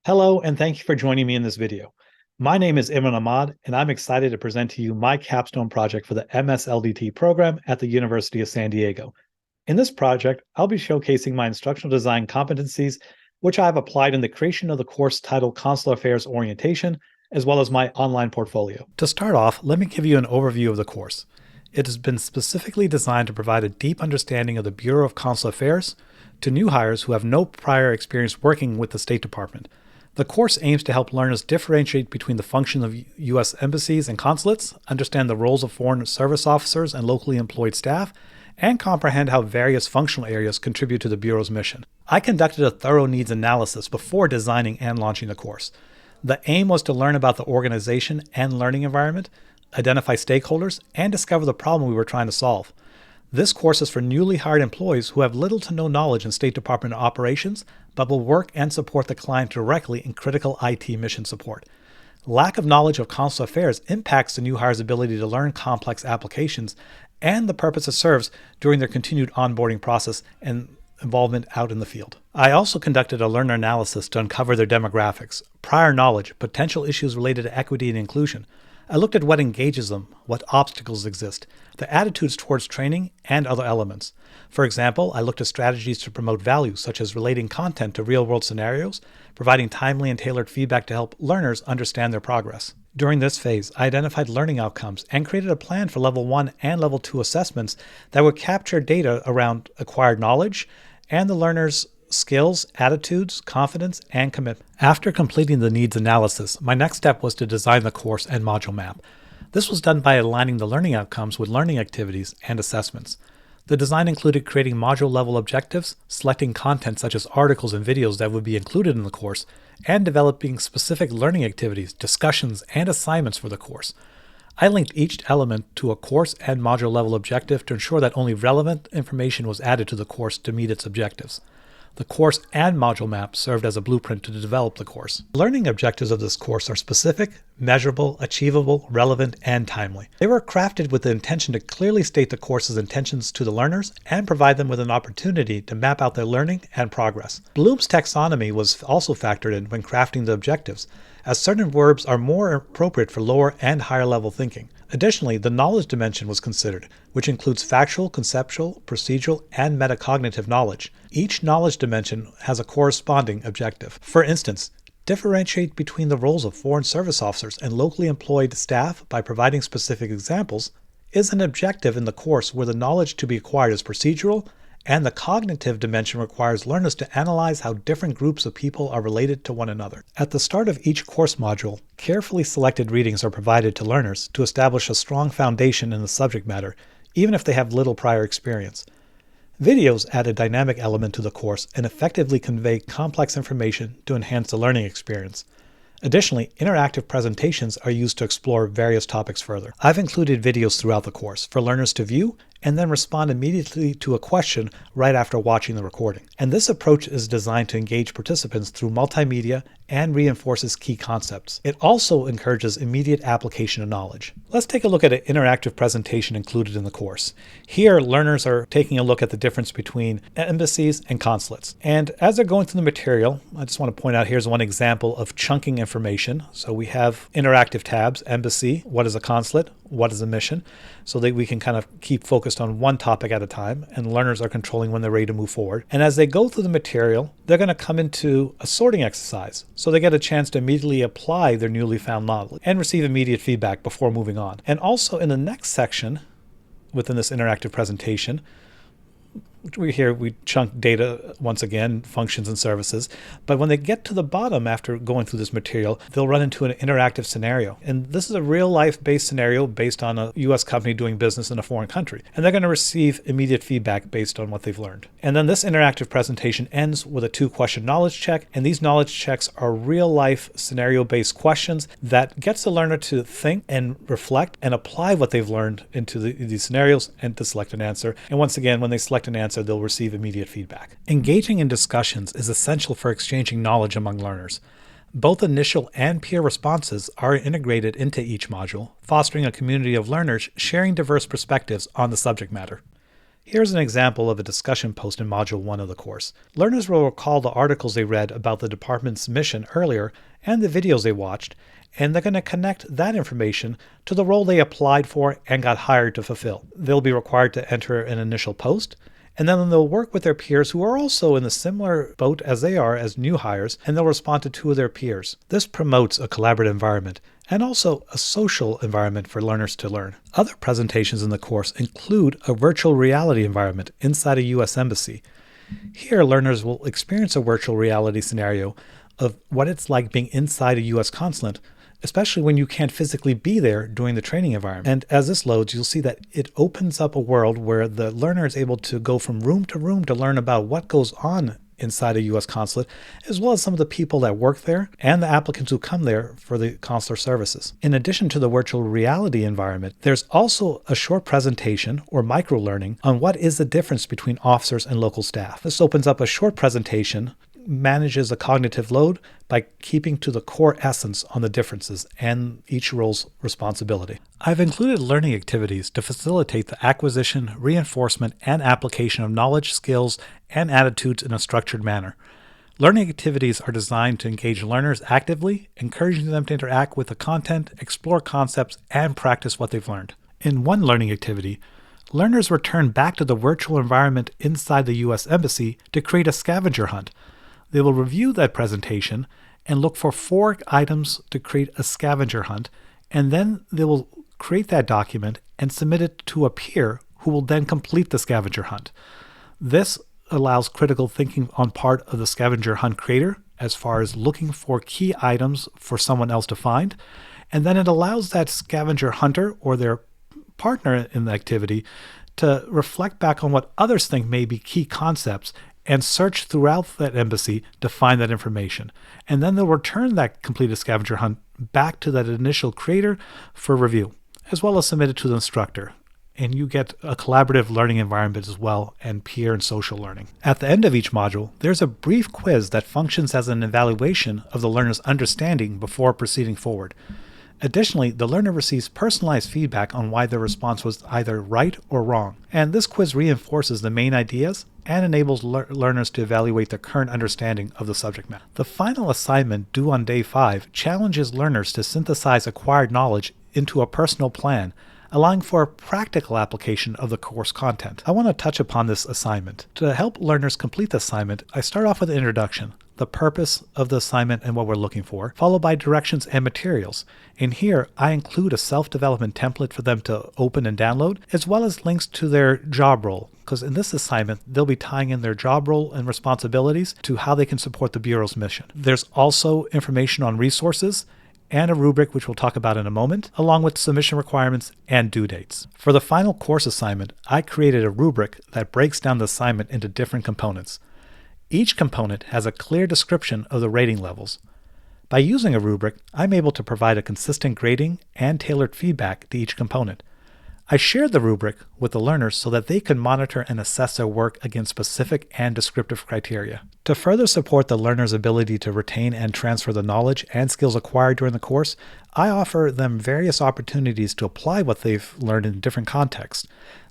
Hello, and thank you for joining me in this video. My name is Imran Ahmad, and I'm excited to present to you my capstone project for the MSLDT program at the University of San Diego. In this project, I'll be showcasing my instructional design competencies, which I've applied in the creation of the course titled Consular Affairs Orientation, as well as my online portfolio. To start off, let me give you an overview of the course. It has been specifically designed to provide a deep understanding of the Bureau of Consular Affairs to new hires who have no prior experience working with the State Department. The course aims to help learners differentiate between the function of U.S. embassies and consulates, understand the roles of foreign service officers and locally employed staff, and comprehend how various functional areas contribute to the Bureau's mission. I conducted a thorough needs analysis before designing and launching the course. The aim was to learn about the organization and learning environment, identify stakeholders, and discover the problem we were trying to solve. This course is for newly hired employees who have little to no knowledge in State Department operations, but will work and support the client directly in critical IT mission support. Lack of knowledge of consular affairs impacts the new hire's ability to learn complex applications and the purpose it serves during their continued onboarding process and involvement out in the field. I also conducted a learner analysis to uncover their demographics, prior knowledge, potential issues related to equity and inclusion. I looked at what engages them, what obstacles exist, the attitudes towards training, and other elements. For example, I looked at strategies to promote value, such as relating content to real-world scenarios, providing timely and tailored feedback to help learners understand their progress. During this phase, I identified learning outcomes and created a plan for Level 1 and Level 2 assessments that would capture data around acquired knowledge and the learner's skills, attitudes, confidence, and commitment. After completing the needs analysis, my next step was to design the course and module map. This was done by aligning the learning outcomes with learning activities and assessments. The design included creating module-level objectives, selecting content such as articles and videos that would be included in the course, and developing specific learning activities, discussions, and assignments for the course. I linked each element to a course and module-level objective to ensure that only relevant information was added to the course to meet its objectives. The course and module map served as a blueprint to develop the course. Learning objectives of this course are specific, measurable, achievable, relevant, and timely. They were crafted with the intention to clearly state the course's intentions to the learners and provide them with an opportunity to map out their learning and progress. Bloom's taxonomy was also factored in when crafting the objectives, as certain verbs are more appropriate for lower and higher level thinking. Additionally, the knowledge dimension was considered, which includes factual, conceptual, procedural, and metacognitive knowledge. Each knowledge dimension has a corresponding objective. For instance, differentiate between the roles of foreign service officers and locally employed staff by providing specific examples is an objective in the course where the knowledge to be acquired is procedural, and the cognitive dimension requires learners to analyze how different groups of people are related to one another. At the start of each course module, carefully selected readings are provided to learners to establish a strong foundation in the subject matter, even if they have little prior experience. Videos add a dynamic element to the course and effectively convey complex information to enhance the learning experience. Additionally, interactive presentations are used to explore various topics further. I've included videos throughout the course for learners to view and then respond immediately to a question right after watching the recording. And this approach is designed to engage participants through multimedia and reinforces key concepts. It also encourages immediate application of knowledge. Let's take a look at an interactive presentation included in the course. Here, learners are taking a look at the difference between embassies and consulates. And as they're going through the material, I just want to point out here's one example of chunking information. So we have interactive tabs, embassy, what is a consulate, what is a mission, so that we can kind of keep focused on one topic at a time, and learners are controlling when they're ready to move forward. And as they go through the material, they're going to come into a sorting exercise, so they get a chance to immediately apply their newly found knowledge and receive immediate feedback before moving on. And also in the next section, within this interactive presentation, we chunk data once again, functions and services, but when they get to the bottom after going through this material, they'll run into an interactive scenario. And this is a real life based scenario based on a US company doing business in a foreign country. And they're going to receive immediate feedback based on what they've learned. And then this interactive presentation ends with a 2-question knowledge check. And these knowledge checks are real life scenario based questions that gets the learner to think and reflect and apply what they've learned into these scenarios and to select an answer. And once again, when they select an answer, they'll receive immediate feedback. Engaging in discussions is essential for exchanging knowledge among learners. Both initial and peer responses are integrated into each module, fostering a community of learners sharing diverse perspectives on the subject matter. Here's an example of a discussion post in Module 1 of the course. Learners will recall the articles they read about the department's mission earlier and the videos they watched, and they're going to connect that information to the role they applied for and got hired to fulfill. They'll be required to enter an initial post, and then they'll work with their peers who are also in the similar boat as they are as new hires, and they'll respond to two of their peers. This promotes a collaborative environment and also a social environment for learners to learn. Other presentations in the course include a virtual reality environment inside a U.S. embassy. Here, learners will experience a virtual reality scenario of what it's like being inside a U.S. consulate, especially when you can't physically be there during the training environment. And as this loads, you'll see that it opens up a world where the learner is able to go from room to learn about what goes on inside a U.S. consulate, as well as some of the people that work there and the applicants who come there for the consular services. In addition to the virtual reality environment, there's also a short presentation or micro-learning on what is the difference between officers and local staff. This opens up a short presentation, manages a cognitive load by keeping to the core essence on the differences and each role's responsibility. I've included learning activities to facilitate the acquisition, reinforcement, and application of knowledge, skills, and attitudes in a structured manner. Learning activities are designed to engage learners actively, encouraging them to interact with the content, explore concepts, and practice what they've learned. In one learning activity, learners return back to the virtual environment inside the U.S. Embassy to create a scavenger hunt. They will review that presentation and look for 4 items to create a scavenger hunt, and then they will create that document and submit it to a peer who will then complete the scavenger hunt. This allows critical thinking on part of the scavenger hunt creator as far as looking for key items for someone else to find, and then it allows that scavenger hunter or their partner in the activity to reflect back on what others think may be key concepts and search throughout that embassy to find that information. And then they'll return that completed scavenger hunt back to that initial creator for review, as well as submit it to the instructor. And you get a collaborative learning environment as well, and peer and social learning. At the end of each module, there's a brief quiz that functions as an evaluation of the learner's understanding before proceeding forward. Additionally, the learner receives personalized feedback on why their response was either right or wrong. And this quiz reinforces the main ideas and enables learners to evaluate their current understanding of the subject matter. The final assignment, due on day 5, challenges learners to synthesize acquired knowledge into a personal plan, allowing for a practical application of the course content. I want to touch upon this assignment. To help learners complete the assignment, I start off with an introduction, the purpose of the assignment and what we're looking for, followed by directions and materials. In here, I include a self-development template for them to open and download, as well as links to their job role, because in this assignment, they'll be tying in their job role and responsibilities to how they can support the Bureau's mission. There's also information on resources and a rubric, which we'll talk about in a moment, along with submission requirements and due dates. For the final course assignment, I created a rubric that breaks down the assignment into different components. Each component has a clear description of the rating levels. By using a rubric, I'm able to provide a consistent grading and tailored feedback to each component. I shared the rubric with the learners so that they can monitor and assess their work against specific and descriptive criteria. To further support the learner's ability to retain and transfer the knowledge and skills acquired during the course, I offer them various opportunities to apply what they've learned in different contexts.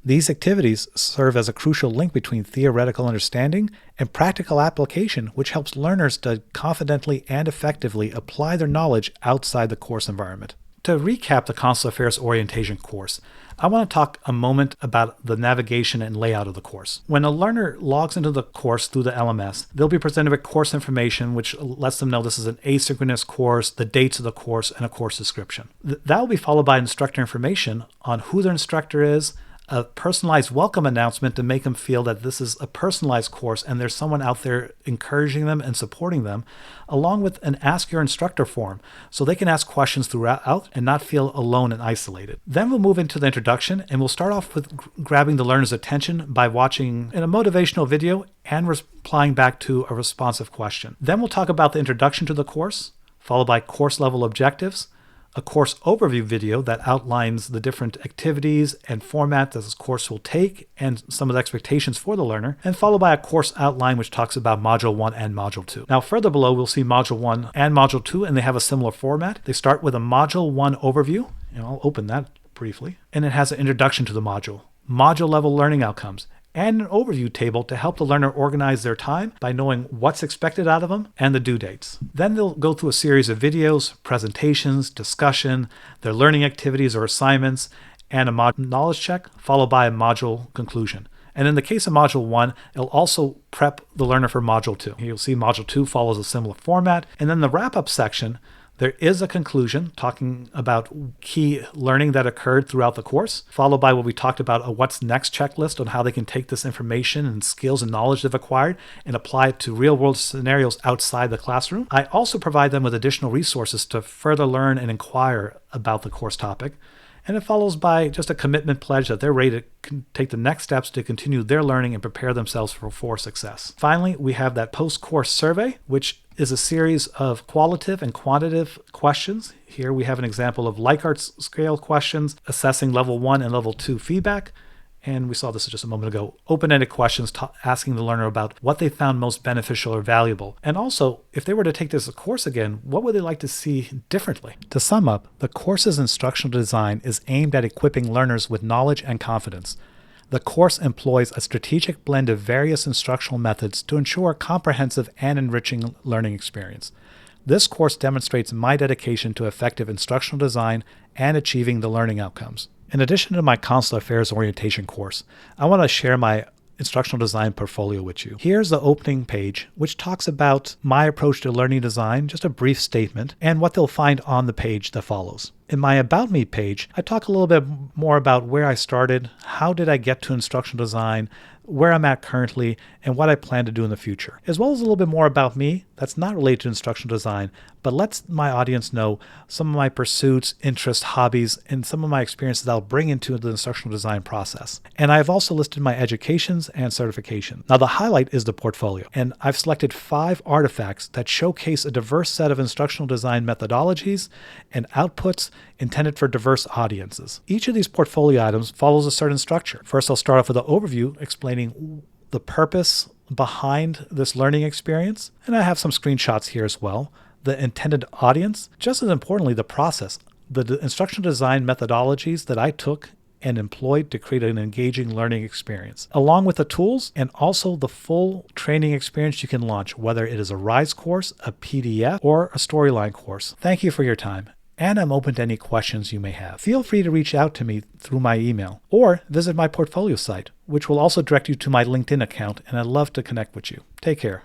These activities serve as a crucial link between theoretical understanding and practical application, which helps learners to confidently and effectively apply their knowledge outside the course environment. To recap the Consular Affairs Orientation course, I want to talk a moment about the navigation and layout of the course. When a learner logs into the course through the LMS, they'll be presented with course information, which lets them know this is an asynchronous course, the dates of the course, and a course description. That will be followed by instructor information on who their instructor is, a personalized welcome announcement to make them feel that this is a personalized course and there's someone out there encouraging them and supporting them, along with an Ask Your Instructor form so they can ask questions throughout and not feel alone and isolated. Then we'll move into the introduction, and we'll start off with grabbing the learner's attention by watching a motivational video and replying back to a responsive question. Then we'll talk about the introduction to the course, followed by course level objectives, a course overview video that outlines the different activities and format that this course will take and some of the expectations for the learner, and followed by a course outline which talks about Module 1 and Module 2. Now further below, we'll see Module 1 and Module 2, and they have a similar format. They start with a Module 1 overview, and I'll open that briefly, and it has an introduction to the module, module level learning outcomes, and an overview table to help the learner organize their time by knowing what's expected out of them and the due dates. Then they'll go through a series of videos, presentations, discussion, their learning activities or assignments, and a knowledge check, followed by a module conclusion. And in the case of Module 1, it'll also prep the learner for Module 2. You'll see Module 2 follows a similar format. And then the wrap-up section, there is a conclusion talking about key learning that occurred throughout the course, followed by what we talked about, a what's next checklist on how they can take this information and skills and knowledge they've acquired and apply it to real-world scenarios outside the classroom. I also provide them with additional resources to further learn and inquire about the course topic. And it follows by just a commitment pledge that they're ready to take the next steps to continue their learning and prepare themselves for success. Finally, we have that post-course survey, which is a series of qualitative and quantitative questions. Here we have an example of Likert scale questions assessing level 1 and level 2 feedback. And we saw this just a moment ago, open-ended questions asking the learner about what they found most beneficial or valuable. And also, if they were to take this course again, what would they like to see differently? To sum up, the course's instructional design is aimed at equipping learners with knowledge and confidence. The course employs a strategic blend of various instructional methods to ensure a comprehensive and enriching learning experience. This course demonstrates my dedication to effective instructional design and achieving the learning outcomes. In addition to my Consular Affairs Orientation course, I want to share my instructional design portfolio with you. Here's the opening page, which talks about my approach to learning design, just a brief statement, and what they'll find on the page that follows. In my About Me page, I talk a little bit more about where I started, how did I get to instructional design, where I'm at currently, and what I plan to do in the future, as well as a little bit more about me that's not related to instructional design, but lets my audience know some of my pursuits, interests, hobbies, and some of my experiences that I'll bring into the instructional design process. And I've also listed my educations and certification. Now the highlight is the portfolio, and I've selected 5 artifacts that showcase a diverse set of instructional design methodologies and outputs intended for diverse audiences. Each of these portfolio items follows a certain structure. First, I'll start off with an overview explaining the purpose behind this learning experience, and I have some screenshots here as well. The intended audience, just as importantly, the process, the instructional design methodologies that I took and employed to create an engaging learning experience, along with the tools and also the full training experience you can launch, whether it is a RISE course, a PDF, or a Storyline course. Thank you for your time, and I'm open to any questions you may have. Feel free to reach out to me through my email or visit my portfolio site, which will also direct you to my LinkedIn account, and I'd love to connect with you. Take care.